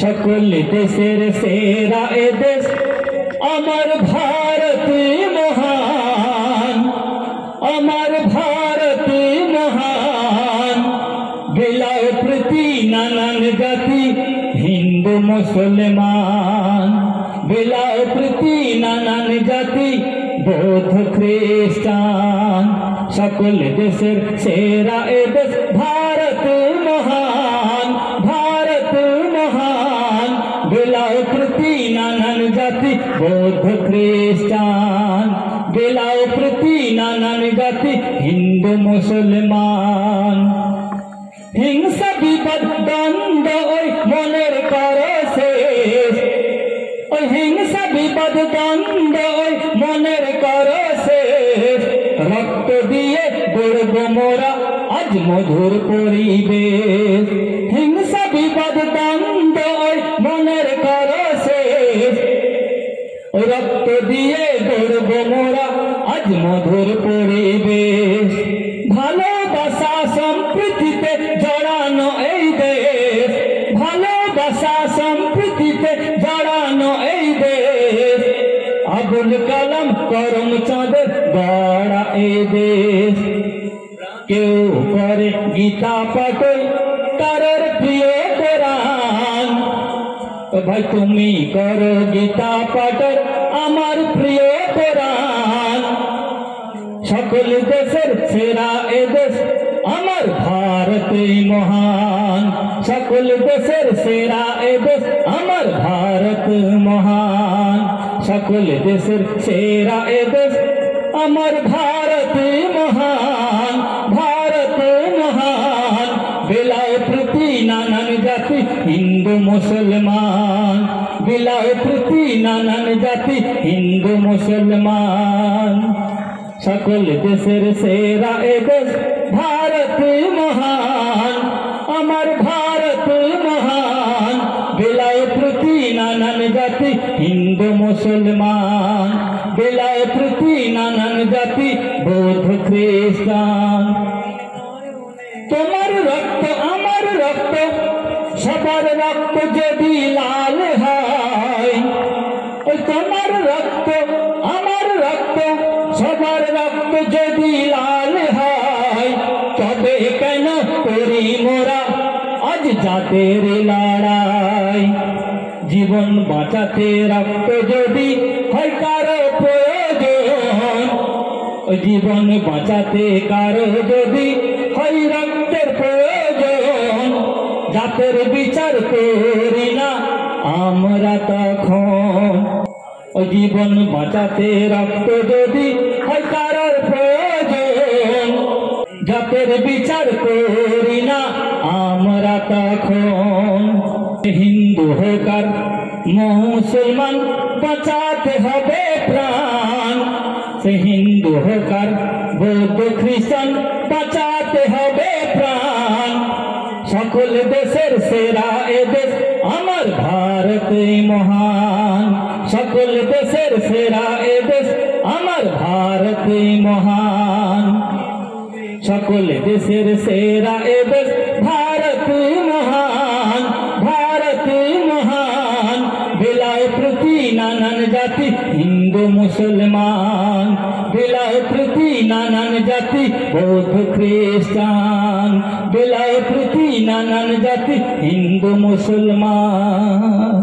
সকল দেশের সেরা এ দেশ আমার ভারত মহান, আমার ভারত মহান। বিলায় প্রতি নানান জাতি হিন্দু মুসলমান, বিলায় প্রতি নানান জাতি বৌদ্ধ খ্রিস্টান। সকল দেশের সেরা এ দেশ ভারত মহান, ভারত মহান। বিলায় প্রতি নানান জাতি বৌদ্ধ খ্রিস্টান, বিলায় প্রতি নানান জাতি হিন্দু মুসলমান। হিংসা বিপদ দ্বন্দ্ব ওই মনের করে শেষ, ওই হিংসা বিপদ দ্বন্দ্ব ওই মনের করে শেষ। রক্ত দিয়ে গড়ব মোরা আজ মধুর পরিবেশ, হিংসা বিপদ দ্বন্দ্ব ওই মনের করে শেষ। রক্ত দিয়ে গড়ব মোরা আজ মধুর পরিবেশ। ভালোবাসা সম্প্রীতিতে জড়ানো এই দেশ, ভালোবাসা সম্প্রীতিতে জড়ানো এই দেশ। আবুল কালাম করমচাঁদের গড়া এই দেশ। কেউ করে গীতা পাঠ, কারোর প্রিয় কোরআন। ভাই তুমি করো গীতা পাঠ, আমার প্রিয় কোরআন। সকল দেশের সেরা এ দেশ আমার ভারত মহান, সকল দেশের সেরা এ দেশ আমার ভারত মহান। সকল দেশের সেরা এ দেশ আমার ভারত মহান, ভারত মহান। বিলায় প্রতি নানান জাতি হিন্দু মুসলমান, বিলায় প্রতি নানান জাতি হিন্দু মুসলমান। সকল দেশের সেরা এ দেশ ভারত মহান, আমার ভারত মহান। বিলায় প্রতি নানান জাতি হিন্দু মুসলমান, বিলায় প্রতি নানান জাতি বৌদ্ধ খ্রিস্টান। তোমার রক্ত আমার রক্ত সবার রক্ত যদি লাল হয়, ওই তোমার রক্ত আমার রক্ত সবার রক্ত যদি লাল হয়। তবে কেন করি মোরা আজ জাতের লড়াই? জীবন বাঁচাতে রক্ত যদি হয় কারো প্রয়োজন, জীবন বাঁচাতে কারো যদি হয় রক্তের প্রয়োজন। জাতের বিচার করি না আমরা তখন, জীবন বাঁচাতে রক্ত যদি হয় কারোর প্রয়োজন। জাতের বিচার করি না আমরা তখন। হিন্দু হোক আর মুসলমান বাঁচাতে হবে প্রাণ, সে হিন্দু হোক আর বৌদ্ধ খ্রিস্টান বাঁচাতে হবে প্রাণ। সকল দেশের সেরা এ দেশ আমার ভারত মহান, সকল দেশের সেরা এ দেশ আমার ভারত মহান। সকল দেশের সেরা এ দেশ ভারত মহান, ভারত মহান। বিলায় প্রতি নানান জাতি হিন্দু মুসলমান, বিলায় প্রতি নানান জাতি বৌদ্ধ খ্রিস্টান। বিলায় প্রতি নানান জাতি হিন্দু মুসলমান।